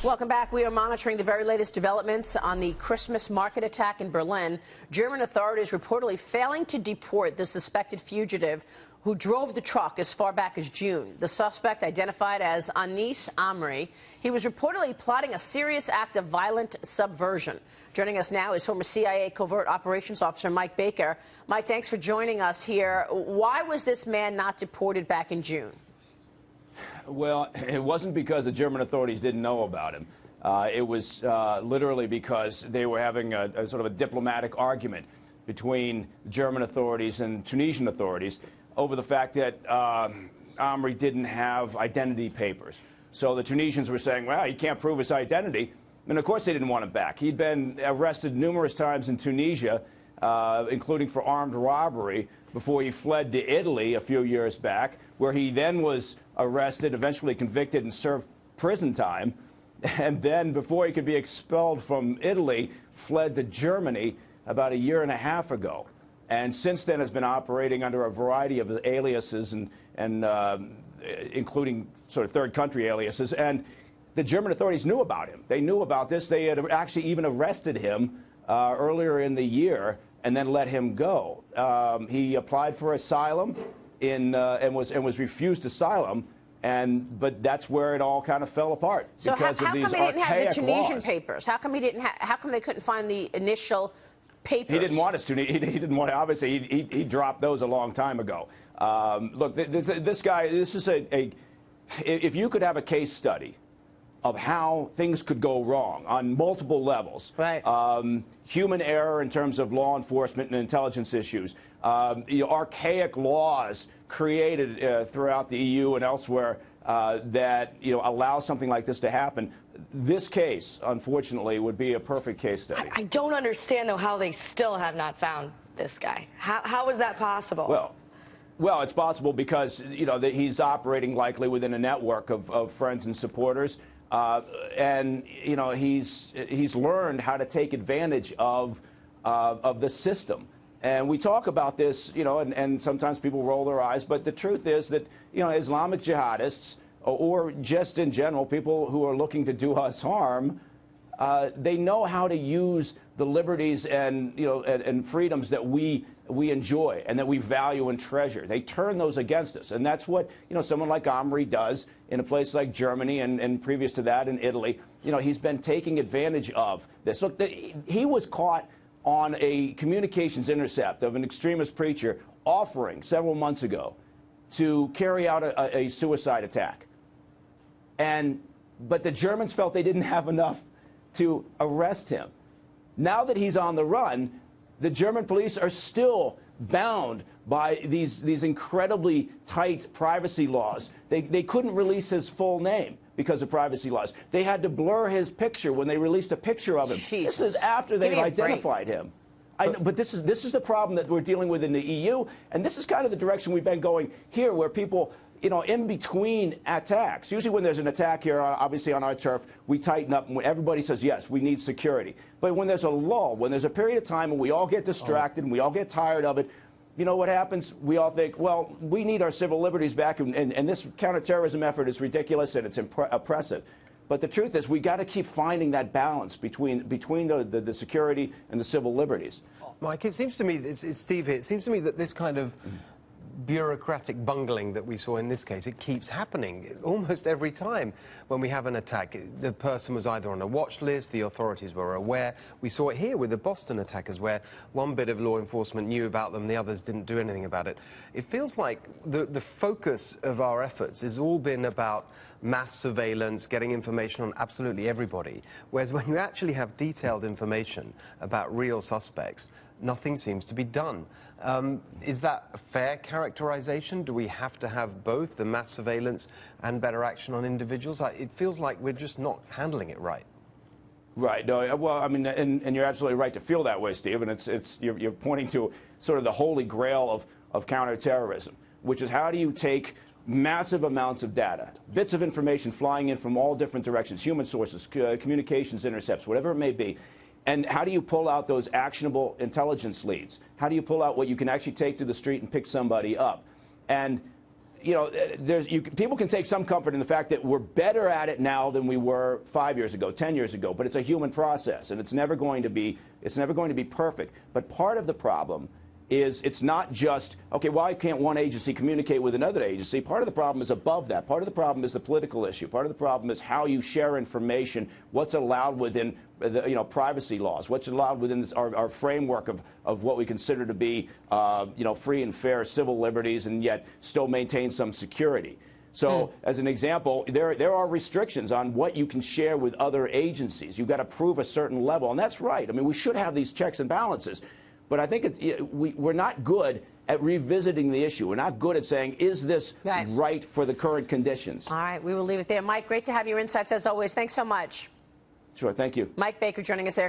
Welcome back. We are monitoring the very latest developments on the Christmas market attack in Berlin. German authorities reportedly failing to deport the suspected fugitive who drove the truck as far back as June. The suspect, identified as Anis Amri, he was reportedly plotting a serious act of violent subversion. Joining us now is former CIA Covert Operations Officer Mike Baker. Mike, thanks for joining us here. Why was this man not deported back in June? Well, it wasn't because the German authorities didn't know about him. It was literally because they were having a sort of a diplomatic argument between German authorities and Tunisian authorities over the fact that Amri didn't have identity papers. So the Tunisians were saying, well, he can't prove his identity. And of course they didn't want him back. He'd been arrested numerous times in Tunisia, including for armed robbery, before he fled to Italy a few years back, where he then was arrested, eventually convicted, and served prison time. And then, before he could be expelled from Italy, fled to Germany about a year and a half ago. And since then has been operating under a variety of aliases, and including sort of third country aliases. And the German authorities knew about him. They knew about this. They had actually even arrested him earlier in the year and then let him go. He applied for asylum and was refused asylum, but that's where it all kind of fell apart because of these archaic laws. So how come he didn't have the Tunisian papers? How come he didn't how come they couldn't find the initial papers? He didn't want us to. He didn't want. Obviously, he dropped those a long time ago. Look, this guy. This is if you could have a case study of how things could go wrong on multiple levels. Right. Human error in terms of law enforcement and intelligence issues. Archaic laws created throughout the EU and elsewhere that allow something like this to happen. This case, unfortunately, would be a perfect case study. I don't understand, though, how they still have not found this guy. How is that possible? Well, it's possible because that he's operating likely within a network of friends and supporters. And he's learned how to take advantage of the system. And we talk about this, and sometimes people roll their eyes, but the truth is that Islamic jihadists, or just in general people who are looking to do us harm, they know how to use the liberties and freedoms that we enjoy and that we value and treasure. They turn those against us, and that's what someone like Amri does in a place like Germany and previous to that in Italy. He's been taking advantage of this. Look, he was caught on a communications intercept of an extremist preacher offering several months ago to carry out a suicide attack. But the Germans felt they didn't have enough to arrest him. Now that he's on the run, the German police are still bound by these incredibly tight privacy laws. They couldn't release his full name because of privacy laws. They had to blur his picture when they released a picture of him. Jesus. This is after they've identified him. But this is the problem that we're dealing with in the EU, and this is kind of the direction we've been going here, where people, in between attacks, usually when there's an attack here, obviously on our turf, we tighten up and everybody says, yes, we need security. But when there's a lull, when there's a period of time when we all get distracted and we all get tired of it, what happens? We all think, well, we need our civil liberties back, and this counterterrorism effort is ridiculous and it's oppressive. But the truth is, we got to keep finding that balance between the security and the civil liberties. Mike, it seems to me, it's Steve here, it seems to me that this kind of bureaucratic bungling that we saw in this case, it keeps happening almost every time when we have an attack. The person was either on a watch list, the authorities were aware. We saw it here with the Boston attackers, where one bit of law enforcement knew about them, the others didn't do anything about it. It feels like the focus of our efforts has all been about mass surveillance, getting information on absolutely everybody, whereas when you actually have detailed information about real suspects, nothing seems to be done. Is that a fair characterization? Do we have to have both the mass surveillance and better action on individuals? It feels like we're just not handling it right. Right. No, well, I mean, and you're absolutely right to feel that way, Steve. And you're pointing to sort of the holy grail of counterterrorism, which is how do you take massive amounts of data, bits of information flying in from all different directions, human sources, communications intercepts, whatever it may be, and how do you pull out those actionable intelligence leads? How do you pull out what you can actually take to the street and pick somebody up? And you know, people can take some comfort in the fact that we're better at it now than we were 5 years ago, 10 years ago. But it's a human process, and it's never going to be perfect. But part of the problem is it's not just, okay, why can't one agency communicate with another agency? Part of the problem is above that. Part of the problem is the political issue. Part of the problem is how you share information, what's allowed within the, you know, privacy laws, what's allowed within this, our framework of what we consider to be, you know, free and fair civil liberties, and yet still maintain some security. So, as an example, there are restrictions on what you can share with other agencies. You've got to prove a certain level, and that's right. I mean, we should have these checks and balances. But I think we're not good at revisiting the issue. We're not good at saying, is this right for the current conditions? All right, we will leave it there. Mike, great to have your insights as always. Thanks so much. Sure, thank you. Mike Baker joining us there.